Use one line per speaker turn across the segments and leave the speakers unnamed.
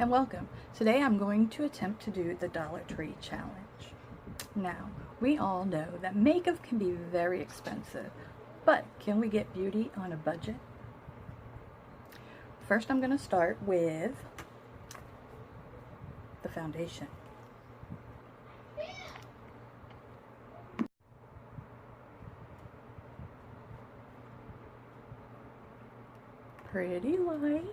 and welcome. Today I'm going to attempt to do the Dollar Tree challenge. Now, we all know that makeup can be very expensive, but can we get beauty on a budget? First I'm going to start with the foundation. Pretty light,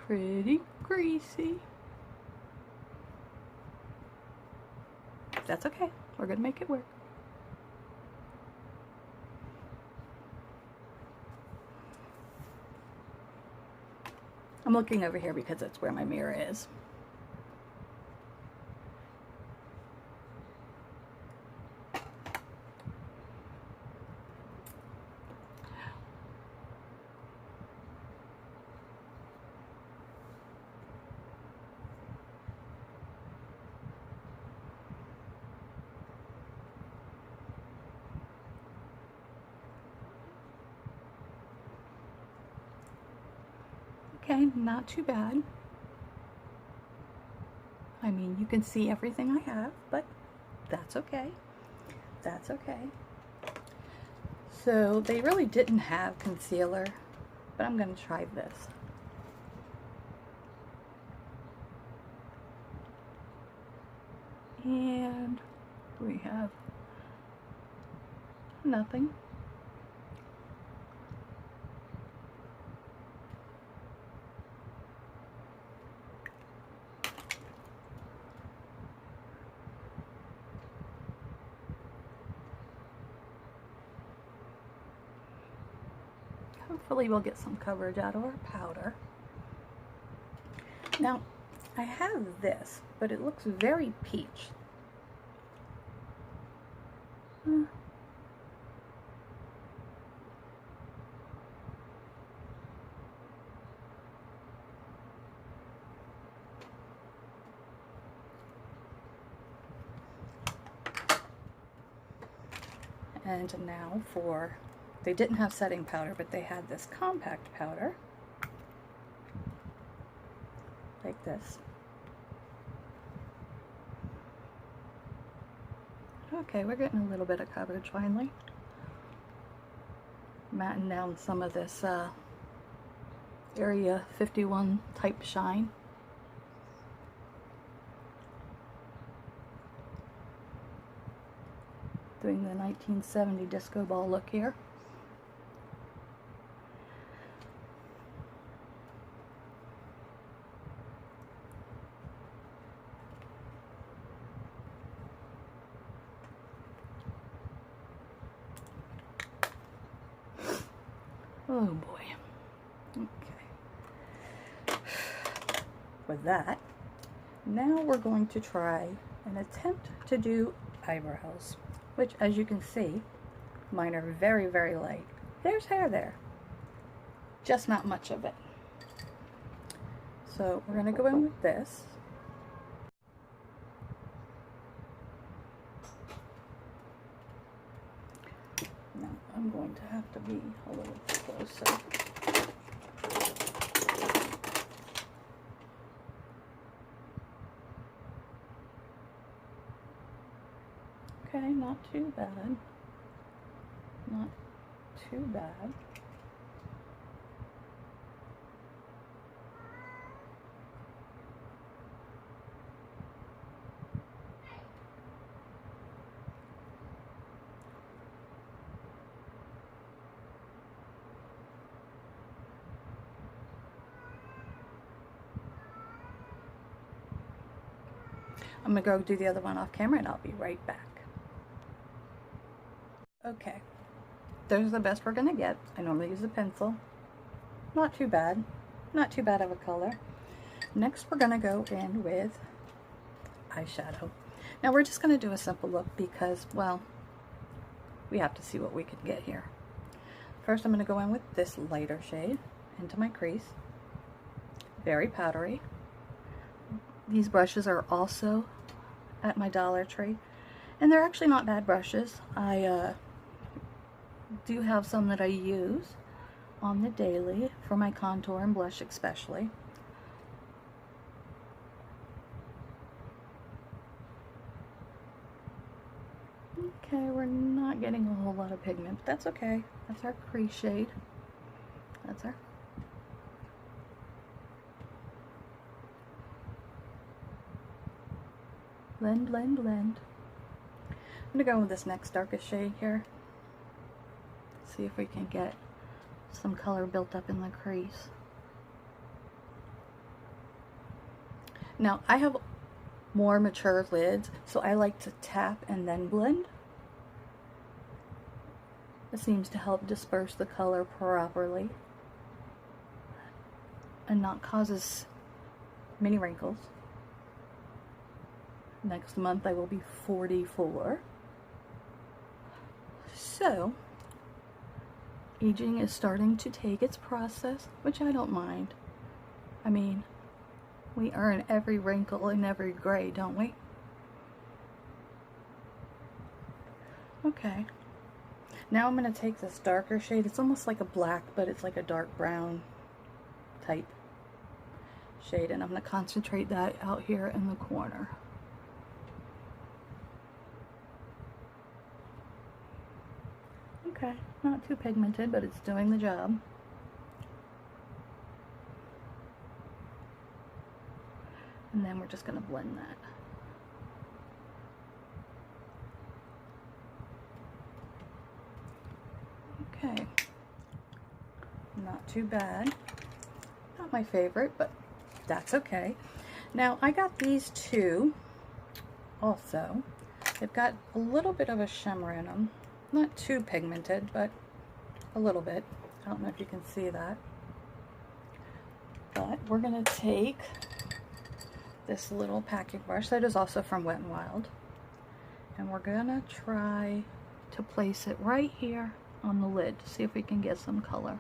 pretty greasy. That's okay, we're gonna make it work. I'm looking over here because that's where my mirror is. Okay, not too bad. I mean, you can see everything I have, but that's okay. That's okay. So they really didn't have concealer, but I'm going to try this. And we have nothing. Hopefully we'll get some coverage out of our powder. Now, I have this, but it looks very peach. And now for, they didn't have setting powder, but they had this compact powder, like this. Okay, we're getting a little bit of coverage finally. Matting down some of this Area 51 type shine. Doing the 1970 disco ball look here. Oh boy. Okay. With that, now we're going to try an attempt to do eyebrows, which, as you can see, mine are very, very light. There's hair there, just not much of it. So we're going to go in with this. Now I'm going to have to be a little closer. Okay, not too bad. Not too bad. I'm gonna go do the other one off camera and I'll be right back. Okay, there's the best we're gonna get. I normally use a pencil. Not too bad. Not too bad of a color. Next we're gonna go in with eyeshadow. Now we're just gonna do a simple look because, well, we have to see what we can get here. First I'm gonna go in with this lighter shade into my crease. Very powdery. These brushes are also at my Dollar Tree, and they're actually not bad brushes. I do have some that I use on the daily for my contour and blush especially. Okay, we're not getting a whole lot of pigment, but that's okay. That's our crease shade. That's our... Blend, blend, blend. I'm gonna go with this next darkest shade here. See if we can get some color built up in the crease. Now, I have more mature lids, so I like to tap and then blend. It seems to help disperse the color properly and not causes many wrinkles. Next month I will be 44. So, aging is starting to take its process, which I don't mind. I mean, we earn every wrinkle and every gray, don't we? Okay. Now I'm going to take this darker shade. It's almost like a black, but it's like a dark brown type shade. And I'm going to concentrate that out here in the corner. Okay, not too pigmented, but it's doing the job. And then we're just going to blend that. Okay, not too bad. Not my favorite, but that's okay. Now I got these two also. They've got a little bit of a shimmer in them. Not too pigmented, but a little bit. I don't know if you can see that. But we're going to take this little packing brush that is also from Wet n Wild, and we're going to try to place it right here on the lid to see if we can get some color.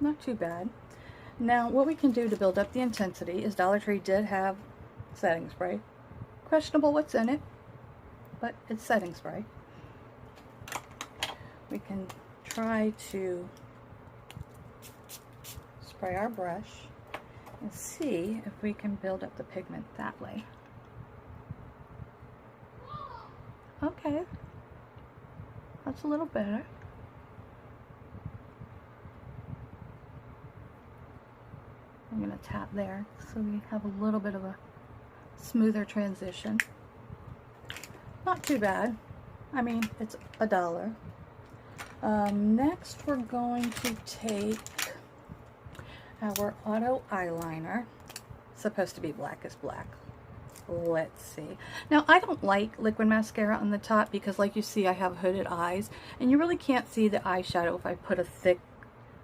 Not too bad. Now what we can do to build up the intensity is Dollar Tree did have setting spray. Questionable what's in it, but it's setting spray. We can try to spray our brush and see if we can build up the pigment that way. Okay, that's a little better. I'm going to tap there so we have a little bit of a smoother transition. Not too bad. I mean, it's $1. Next we're going to take our auto eyeliner. It's supposed to be black as black. Let's see. Now I don't like liquid mascara on the top because, like you see, I have hooded eyes and you really can't see the eyeshadow if I put a thick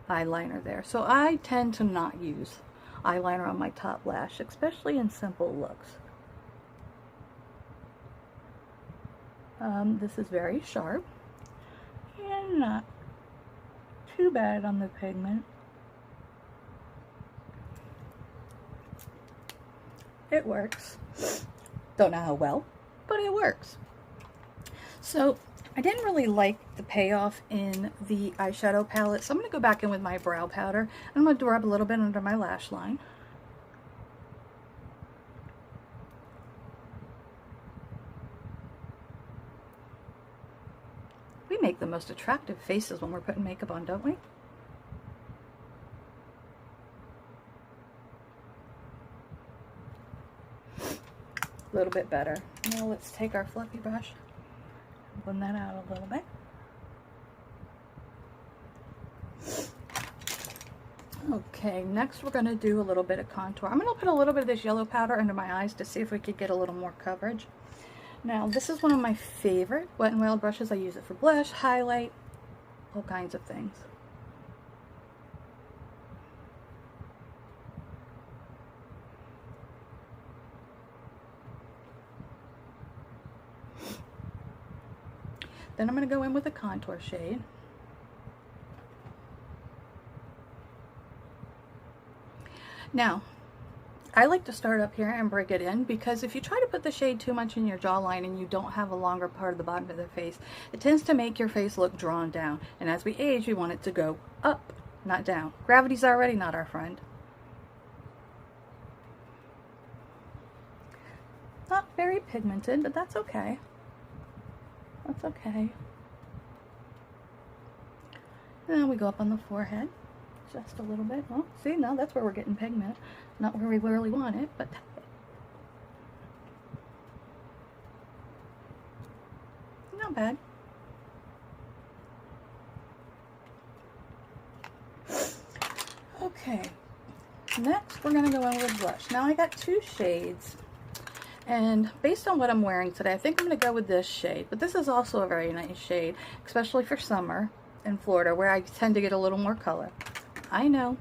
eyeliner there. So I tend to not use eyeliner on my top lash, especially in simple looks. This is very sharp and not too bad on the pigment. It works. Don't know how well, but it works. So I didn't really like the payoff in the eyeshadow palette, so I'm going to go back in with my brow powder. And I'm going to rub a little bit under my lash line. We make the most attractive faces when we're putting makeup on, don't we? A little bit better. Now let's take our fluffy brush and blend that out a little bit. Okay, next we're going to do a little bit of contour. I'm going to put a little bit of this yellow powder under my eyes to see if we could get a little more coverage. Now this is one of my favorite Wet n Wild brushes. I use it for blush, highlight, all kinds of things. Then I'm going to go in with a contour shade. Now, I like to start up here and break it in, because if you try to put the shade too much in your jawline and you don't have a longer part of the bottom of the face, it tends to make your face look drawn down. And as we age, we want it to go up, not down. Gravity's already not our friend. Not very pigmented, but that's okay. That's okay. And then we go up on the forehead, just a little bit. Well, see, now that's where we're getting pigment. Not where we really want it, but not bad. Okay, next we're going to go in with blush. Now I got two shades, and based on what I'm wearing today, I think I'm going to go with this shade. But this is also a very nice shade, especially for summer in Florida, where I tend to get a little more color. I know,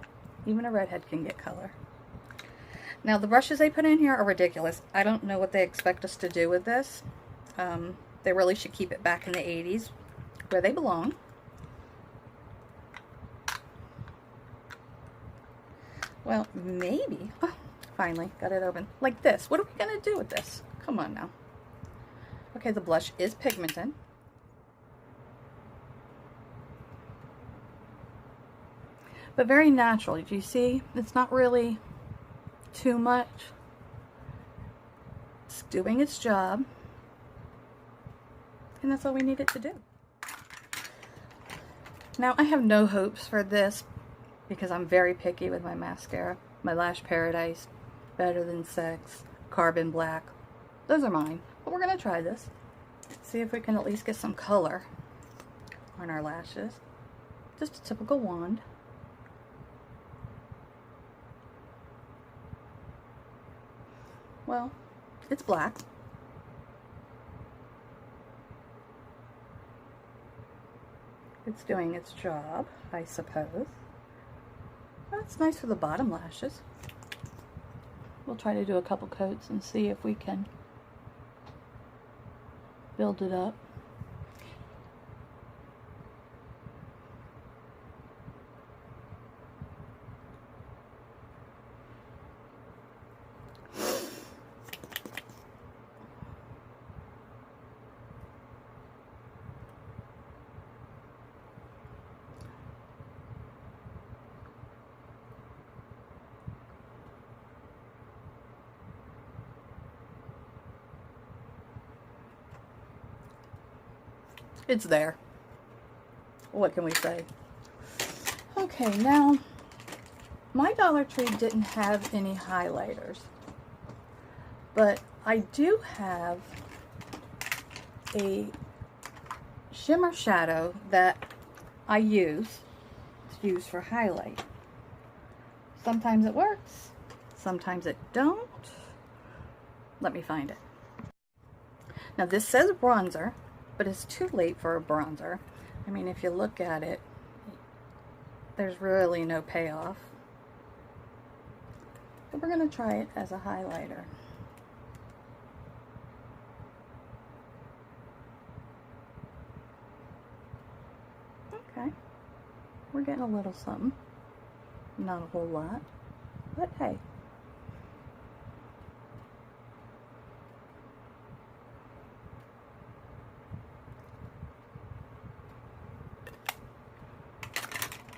even a redhead can get color. Now the brushes they put in here are ridiculous. I don't know what they expect us to do with this. They really should keep it back in the 80s, where they belong. Well, maybe. Oh, finally got it open. Like this. What are we going to do with this? Come on now. Okay, the blush is pigmented. But very natural. Do you see? It's not really too much. It's doing its job. And that's all we need it to do. Now, I have no hopes for this because I'm very picky with my mascara. My Lash Paradise, Better Than Sex, Carbon Black. Those are mine. But we're going to try this. See if we can at least get some color on our lashes. Just a typical wand. Well, it's black. It's doing its job, I suppose. That's nice for the bottom lashes. We'll try to do a couple coats and see if we can build it up. It's there. What can we say? Okay, now my Dollar Tree didn't have any highlighters, but I do have a shimmer shadow that I use for highlight. Sometimes it works, sometimes it don't. Let me find it. Now this says bronzer, but it's too late for a bronzer. I mean, if you look at it, there's really no payoff. But we're going to try it as a highlighter. Okay. We're getting a little something. Not a whole lot, but hey.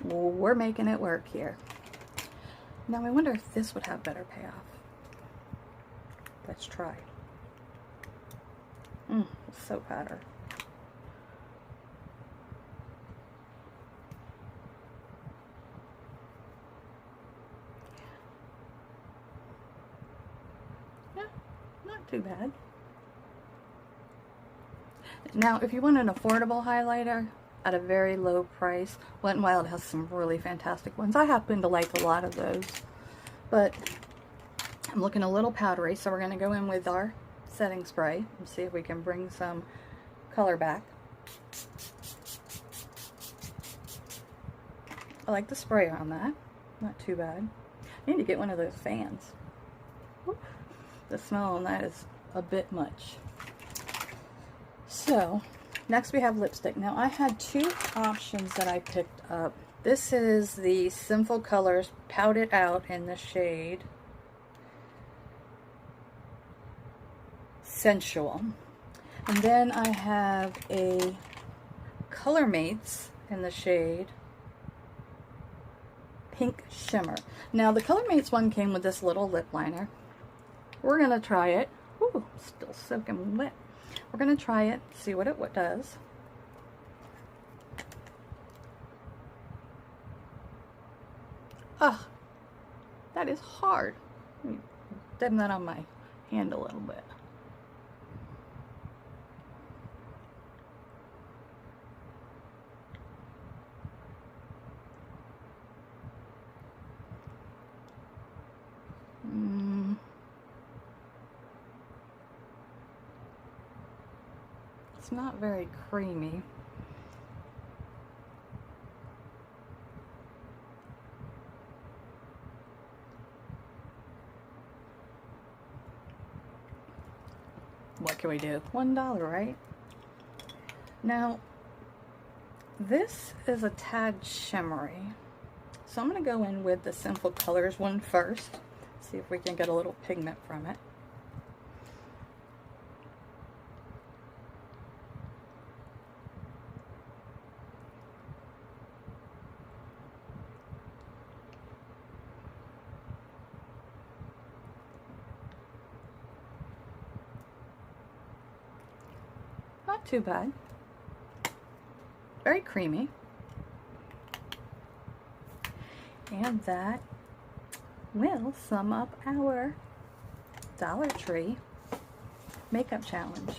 We're making it work here. Now I wonder if this would have better payoff. Let's try. It's so powder. Yeah, not too bad. Now if you want an affordable highlighter at a very low price, Wet n Wild has some really fantastic ones. I happen to like a lot of those, but I'm looking a little powdery, so we're going to go in with our setting spray and see if we can bring some color back. I like the spray on that. Not too bad. I need to get one of those fans. Whoop. The smell on that is a bit much. So next we have lipstick. Now I had two options that I picked up. This is the Sinful Colors Pout It Out in the shade Sensual. And then I have a Color Mates in the shade Pink Shimmer. Now the Color Mates one came with this little lip liner. We're going to try it. Ooh, still soaking wet. We're going to try it, see what it does. Ugh, that is hard. Let me dim that on my hand a little bit. It's not very creamy. What can we do? $1, right? Now, this is a tad shimmery. So I'm going to go in with the Sinful Colors one first. See if we can get a little pigment from it. Not too bad. Very creamy. And that will sum up our Dollar Tree makeup challenge.